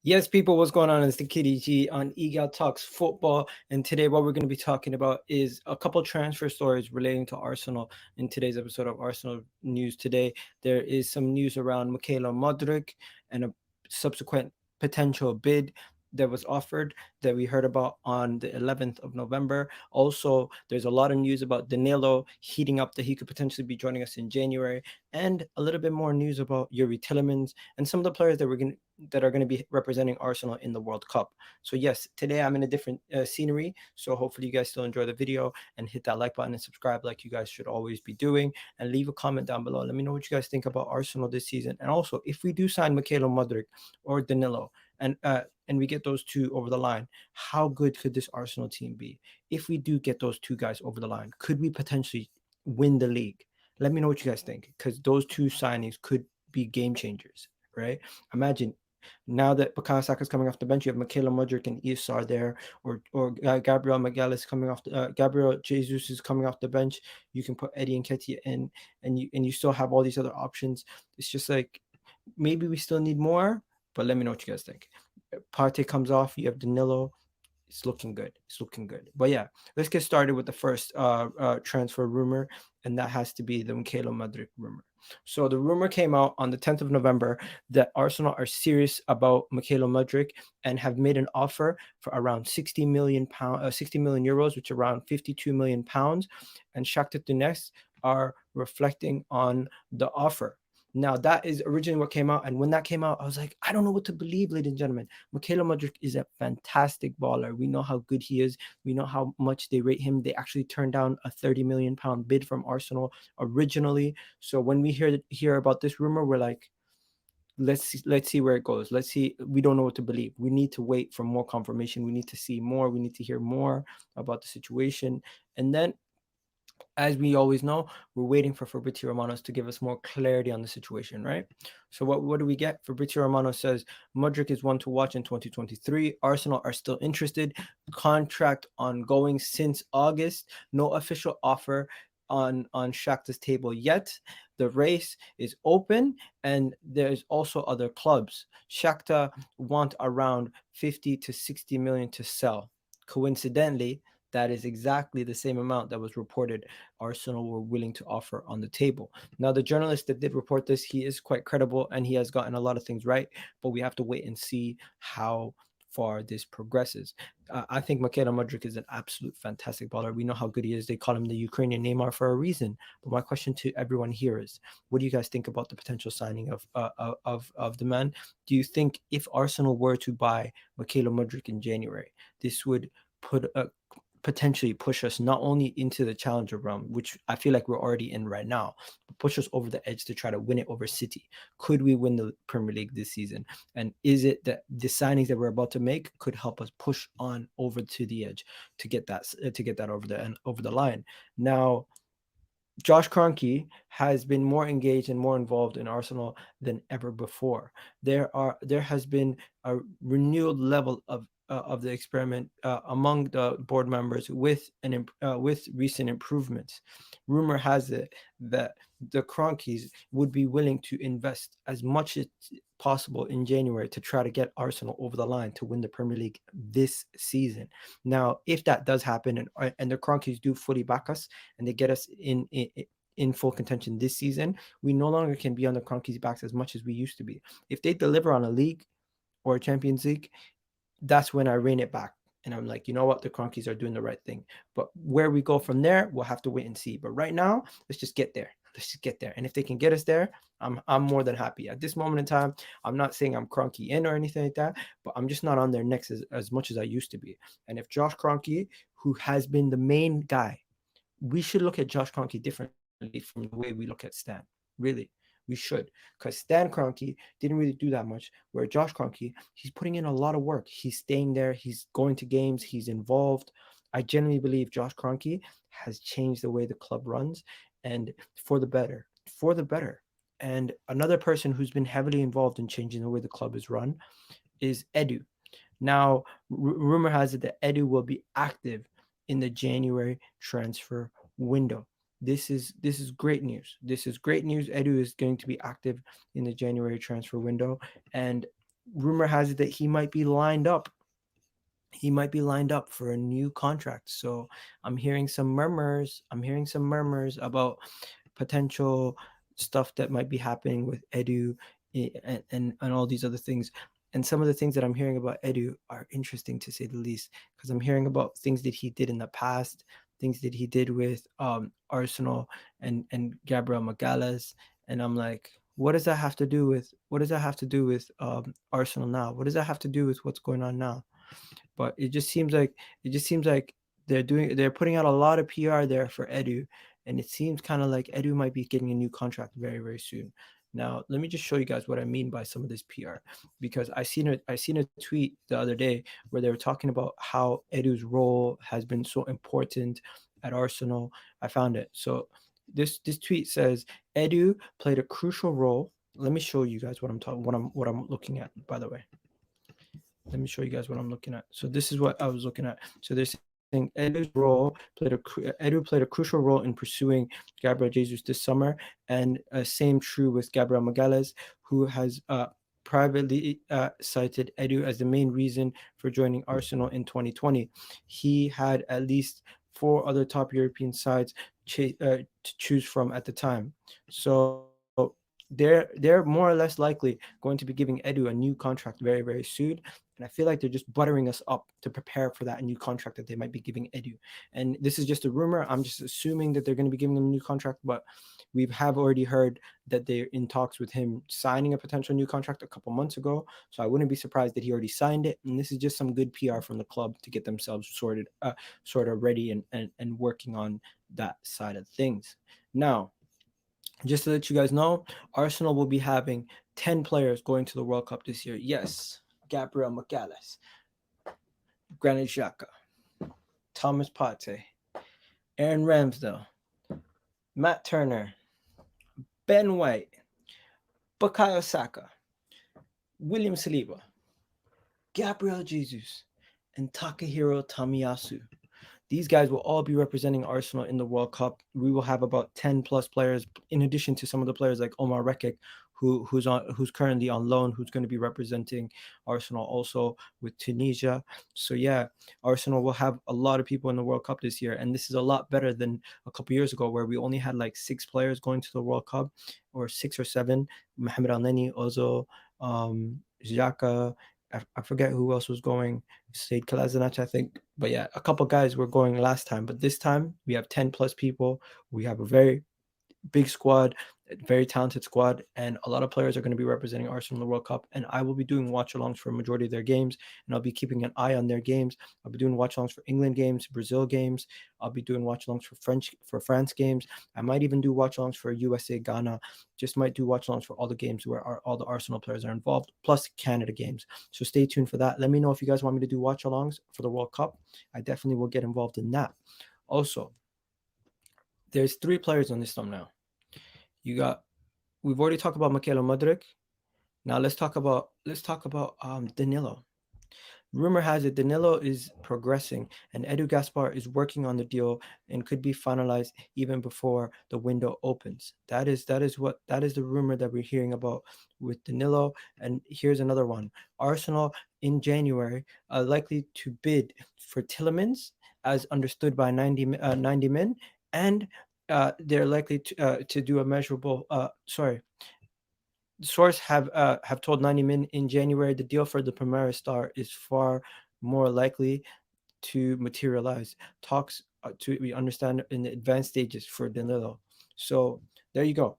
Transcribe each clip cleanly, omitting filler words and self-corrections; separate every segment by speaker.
Speaker 1: Yes, people, what's going on? It's the Kitty G on Egal Talks Football. And today, what we're going to be talking about is a couple transfer stories relating to Arsenal. In today's episode of Arsenal News Today, there is some news around Mykhaylo Mudryk and a subsequent potential bid that was offered that we heard about on the 11th of November. Also, there's a lot of news about Danilo heating up that he could potentially be joining us in January, and a little bit more news about Tielemans and some of the players that are going to be representing Arsenal in the World Cup. So yes, today I'm in a different scenery. So hopefully you guys still enjoy the video and hit that like button and subscribe like you guys should always be doing. And leave a comment down below. Let me know what you guys think about Arsenal this season. And also, if we do sign Mykhaylo Mudryk or Danilo and we get those two over the line, how good could this Arsenal team be? If we do get those two guys over the line, could we potentially win the league? Let me know what you guys think, because those two signings could be game changers, right? Imagine now that Bukayo Saka is coming off the bench, you have Mykhaylo Mudryk and Isar there, or Gabriel Magalhaes coming off. Gabriel Jesus is coming off the bench. You can put Eddie Nketiah in, and you still have all these other options. It's just like maybe we still need more, but let me know what you guys think. Partey comes off. You have Danilo. It's looking good. It's looking good. But yeah, let's get started with the first transfer rumor, and that has to be the Mykhaylo Mudryk rumor. So the rumor came out on the 10th of November that Arsenal are serious about Mykhaylo Mudryk and have made an offer for around 60 million euros, which is around 52 million pounds, and Shakhtar Donetsk are reflecting on the offer. Now, that is originally what came out. And when that came out, I was like, I don't know what to believe, ladies and gentlemen. Mykhaylo Mudryk is a fantastic baller. We know how good he is. We know how much they rate him. They actually turned down a 30 million pound bid from Arsenal originally. So when we hear about this rumor, we're like, let's see where it goes. Let's see. We don't know what to believe. We need to wait for more confirmation. We need to see more. We need to hear more about the situation. And then, as we always know, we're waiting for Fabrizio Romano to give us more clarity on the situation, right? So what do we get? Fabrizio Romano says Mudryk is one to watch in 2023. Arsenal are still interested. Contract ongoing since August. No official offer on Shakhtar's table yet. The race is open, and there's also other clubs. Shakhtar want around 50 to 60 million to sell. Coincidentally, that is exactly the same amount that was reported Arsenal were willing to offer on the table. Now, the journalist that did report this, he is quite credible and he has gotten a lot of things right, but we have to wait and see how far this progresses. I think Mykhaylo Mudryk is an absolute fantastic baller. We know how good he is. They call him the Ukrainian Neymar for a reason. But my question to everyone here is, what do you guys think about the potential signing of the man? Do you think if Arsenal were to buy Mykhaylo Mudryk in January, this would potentially push us not only into the challenger realm, which I feel like we're already in right now, but push us over the edge to try to win it over City? Could we win the Premier League this season? And is it that the signings that we're about to make could help us push on over to the edge to get that over the line? Now, Josh Kroenke has been more engaged and more involved in Arsenal than ever before. There has been a renewed level of the experiment among the board members with recent improvements. Rumor has it that the Kroenkes would be willing to invest as much as possible in January to try to get Arsenal over the line to win the Premier League this season. Now, if that does happen and the Kroenkes do fully back us and they get us in full contention this season, we no longer can be on the Kroenkes' backs as much as we used to be. If they deliver on a league or a Champions League, that's when I rein it back. And I'm like, you know what? The Kroenkes are doing the right thing. But where we go from there, we'll have to wait and see. But right now, let's just get there. Let's just get there. And if they can get us there, I'm more than happy. At this moment in time, I'm not saying I'm Kroenke in or anything like that, but I'm just not on their necks as much as I used to be. And if Josh Kroenke, who has been the main guy, we should look at Josh Kroenke differently from the way we look at Stan. Really. We should, because Stan Kroenke didn't really do that much. Where Josh Kroenke, he's putting in a lot of work. He's staying there. He's going to games. He's involved. I genuinely believe Josh Kroenke has changed the way the club runs, and for the better. For the better. And another person who's been heavily involved in changing the way the club is run is Edu. Now, rumor has it that Edu will be active in the January transfer window. This is great news. This is great news. Edu is going to be active in the January transfer window, and rumor has it that he might be lined up. He might be lined up for a new contract. So I'm hearing some murmurs. I'm hearing some murmurs about potential stuff that might be happening with Edu and all these other things. And some of the things that I'm hearing about Edu are interesting to say the least, because I'm hearing about things that he did in the past, things that he did with Arsenal and Gabriel Magalhaes, and I'm like, what does that have to do with Arsenal now? What does that have to do with what's going on now? But it just seems like they're putting out a lot of PR there for Edu, and it seems kind of like Edu might be getting a new contract very, very soon. Now, let me just show you guys what I mean by some of this PR, because I seen a tweet the other day where they were talking about how Edu's role has been so important at Arsenal. I found it. So this tweet says Edu played a crucial role. Let me show you guys what I'm looking at, by the way. Let me show you guys what I'm looking at. So this is what I was looking at. So they're saying Edu played a crucial role in pursuing Gabriel Jesus this summer, and same true with Gabriel Magalhaes, who has privately cited Edu as the main reason for joining Arsenal in 2020. He had at least four other top European sides to choose from at the time. So they're more or less likely going to be giving Edu a new contract very, very soon. And I feel like they're just buttering us up to prepare for that new contract that they might be giving Edu. And this is just a rumor. I'm just assuming that they're going to be giving him a new contract, but we have already heard that they're in talks with him signing a potential new contract a couple months ago. So I wouldn't be surprised that he already signed it. And this is just some good PR from the club to get themselves sort of ready and working on that side of things. Now, just to let you guys know, Arsenal will be having 10 players going to the World Cup this year. Yes, Gabriel Magalhaes, Granit Xhaka, Thomas Partey, Aaron Ramsdale, Matt Turner, Ben White, Bukayo Saka, William Saliba, Gabriel Jesus, and Takahiro Tomiyasu. These guys will all be representing Arsenal in the World Cup. We will have about 10 plus players, in addition to some of the players like Omar Rekik, who's currently on loan, who's going to be representing Arsenal also with Tunisia. So yeah, Arsenal will have a lot of people in the World Cup this year, and this is a lot better than a couple years ago where we only had like 6 players going to the World Cup, or 6 or 7. Mohamed Al-Neni, Ozo, Xhaka, I forget who else was going. Said Kolasinac, I think. But yeah, a couple guys were going last time. But this time we have 10 plus people. We have a very big squad, a very talented squad, and a lot of players are going to be representing Arsenal in the World Cup. And I will be doing watch alongs for a majority of their games, and I'll be keeping an eye on their games. I'll be doing watch alongs for England games, Brazil games. I'll be doing watch alongs for France games. I might even do watch alongs for USA Ghana. Just might do watch alongs for all the games where all the Arsenal players are involved, plus Canada games. So stay tuned for that. Let me know if you guys want me to do watch alongs for the World Cup. I definitely will get involved in that. Also, there's 3 players on this thumbnail. We've already talked about Mykhaylo Mudryk. Now let's talk about Danilo. Rumor has it Danilo is progressing, and Edu Gaspar is working on the deal and could be finalized even before the window opens. That is the rumor that we're hearing about with Danilo. And here's another one: Arsenal in January are likely to bid for Tielemans, as understood by 90 men, and they're likely to do a measurable. Source have told 90 Min in January the deal for the Palmeiras star is far more likely to materialize. Talks we understand in the advanced stages for Danilo. So there you go,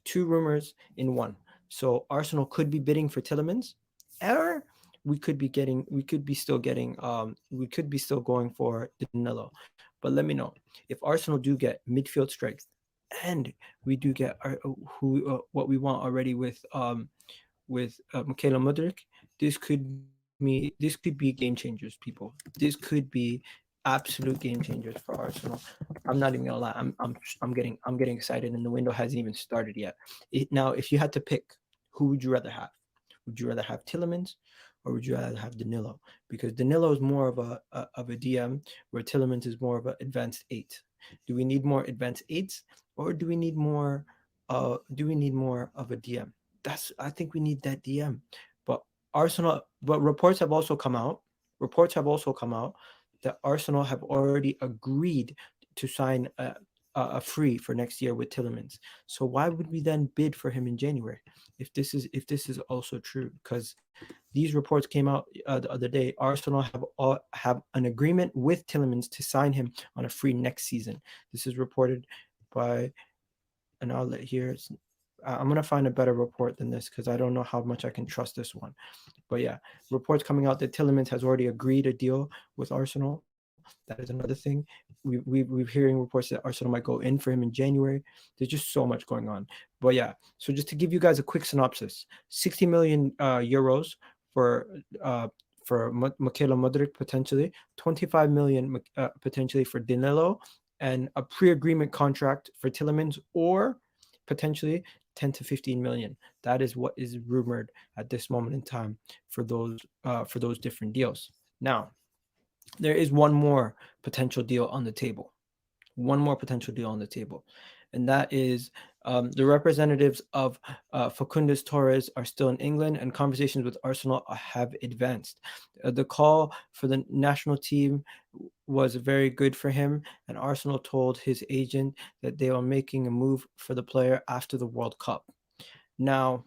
Speaker 1: 2 rumors in one. So Arsenal could be bidding for Tielemans, or we could be still going for Danilo. But let me know if Arsenal do get midfield strength and we do get our, what we want already with Mykhaylo Mudryk. This could be game changers, people. This could be absolute game changers for Arsenal. I'm not even gonna lie. I'm getting excited, and the window hasn't even started yet. Now, if you had to pick, who would you rather have? Would you rather have Tielemans, or would you rather have Danilo? Because Danilo is more of a DM, where Tielemans is more of an advanced eight. Do we need more advanced eights, or do we need more of a DM? I think we need that DM. But but reports have also come out. Reports have also come out that Arsenal have already agreed to sign a free for next year with Tielemans. So why would we then bid for him in January if this is also true? Because these reports came out the other day. Arsenal have an agreement with Tielemans to sign him on a free next season. This is reported by an outlet here. I'm gonna find a better report than this because I don't know how much I can trust this one. But yeah, reports coming out that Tielemans has already agreed a deal with Arsenal. That is another thing. We're hearing reports that Arsenal might go in for him in January. There's just so much going on. But yeah, so just to give you guys a quick synopsis: 60 million euros for uh, Mykhaylo Mudryk potentially, 25 million potentially for Danilo, and a pre-agreement contract for Tielemans, or potentially 10 to 15 million. That is what is rumored at this moment in time for those different deals. Now, there is one more potential deal on the table. One more potential deal on the table, and that is the representatives of Facundo Torres are still in England, and conversations with Arsenal have advanced. The call for the national team was very good for him, and Arsenal told his agent that they are making a move for the player after the World Cup. Now,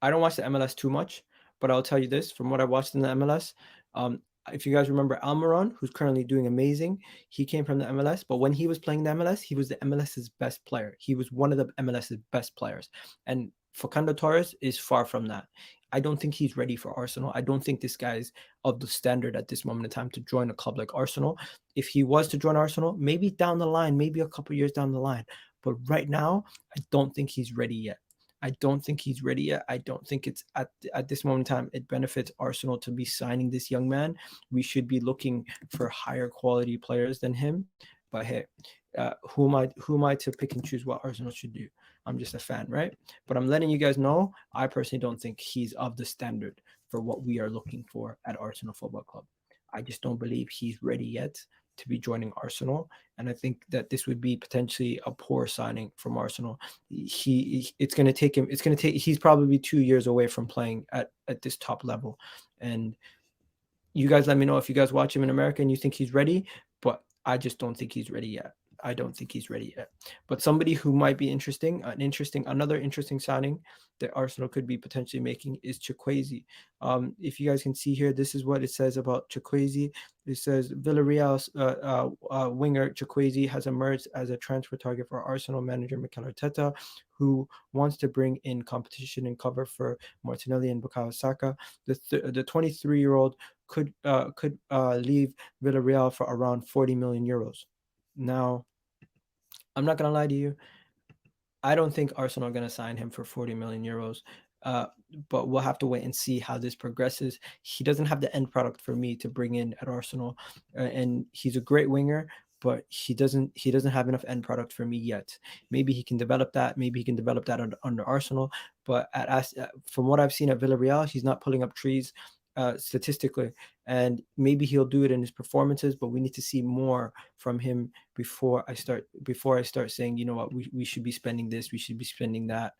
Speaker 1: I don't watch the MLS too much, but I'll tell you this from what I watched in the MLS. Um, if you guys remember Almiron, who's currently doing amazing, he came from the MLS, but when he was playing the MLS, he was the MLS's best player. He was one of the MLS's best players. And Facundo Torres is far from that. I don't think he's ready for Arsenal. I don't think this guy is of the standard at this moment in time to join a club like Arsenal. If he was to join Arsenal, maybe down the line, maybe a couple years down the line. But right now, I don't think he's ready yet. I don't think he's ready yet. I don't think it's at this moment in time it benefits Arsenal to be signing this young man. We should be looking for higher quality players than him. But hey, who am I to pick and choose what Arsenal should do? I'm just a fan, right? But I'm letting you guys know I personally don't think he's of the standard for what we are looking for at Arsenal Football Club. I just don't believe he's ready yet to be joining Arsenal, and I think that this would be potentially a poor signing from Arsenal. It's going to take him. It's going to take. He's probably 2 years away from playing at this top level, and you guys let me know if you guys watch him in America and you think he's ready, but I just don't think he's ready yet. I don't think he's ready yet. But somebody who might be another interesting signing that Arsenal could be potentially making is Chukwueze. If you guys can see here, this is what it says about Chukwueze. It says Villarreal's winger Chukwueze has emerged as a transfer target for Arsenal manager Mikel Arteta, who wants to bring in competition and cover for Martinelli and Bukayo Saka. The 23-year-old could leave Villarreal for around 40 million euros. Now, I'm not gonna lie to you. I don't think Arsenal are gonna sign him for 40 million euros. Uh, but we'll have to wait and see how this progresses. He doesn't have the end product for me to bring in at Arsenal, and he's a great winger, but he doesn't have enough end product for me yet. Maybe he can develop that. Maybe he can develop that under Arsenal. But from what I've seen at Villarreal, he's not pulling up trees statistically, and maybe he'll do it in his performances. But we need to see more from him before I start saying, you know what, we should be spending this, we should be spending that.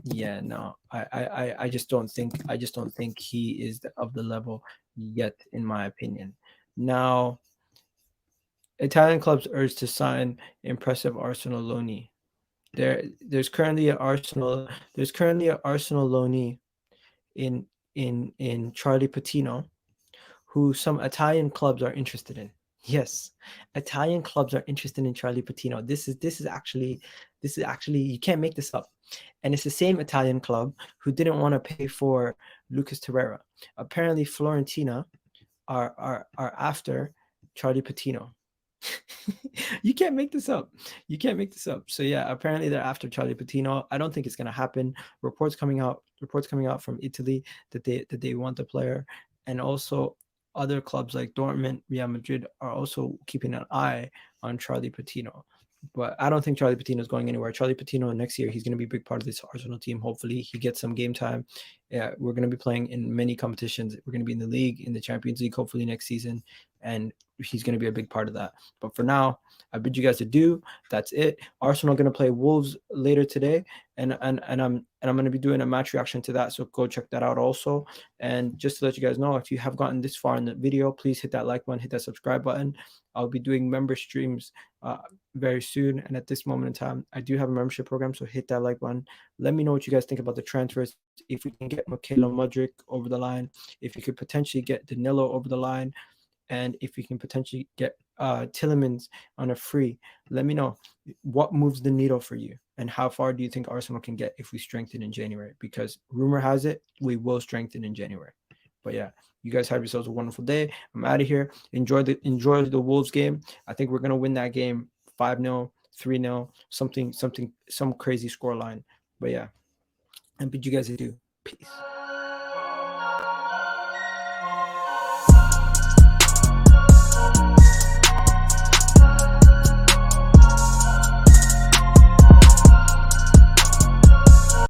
Speaker 1: Yeah, no, I just don't think he is of the level yet, in my opinion. Now, Italian clubs urged to sign impressive Arsenal loanee. There's currently an Arsenal loanee in in Charlie Patino, who some Italian clubs are interested in. Yes, Italian clubs are interested in Charlie Patino. This is actually you can't make this up, and it's the same Italian club who didn't want to pay for Lucas Torreira. Apparently, Florentina are after Charlie Patino. You can't make this up. You can't make this up. So yeah, apparently they're after Charlie Patino. I don't think it's gonna happen. Reports coming out from Italy that they want the player, and also other clubs like Dortmund, Real Madrid are also keeping an eye on Charlie Patino. But I don't think Charlie Patino is going anywhere. Charlie Patino next year, he's going to be a big part of this Arsenal team. Hopefully, he gets some game time. Yeah, we're going to be playing in many competitions. We're going to be in the league, in the Champions League, hopefully next season, and he's going to be a big part of that. But for now, I bid you guys adieu. That's it. Arsenal going to play Wolves later today, and I'm going to be doing a match reaction to that. So go check that out also. And just to let you guys know, if you have gotten this far in the video, please hit that like button, hit that subscribe button. I'll be doing member streams very soon. And at this moment in time, I do have a membership program. So hit that like button. Let me know what you guys think about the transfers. If we can get Mykhaylo, Mudryk over the line, if you could potentially get Danilo over the line, and if we can potentially get Tielemans on a free, let me know what moves the needle for you and how far do you think Arsenal can get if we strengthen in January? Because rumor has it we will strengthen in January. But yeah, you guys have yourselves a wonderful day. I'm out of here. Enjoy the Wolves game. I think we're gonna win that game 5-0, 3-0, some crazy score line. But yeah, and bid you guys adieu. Peace.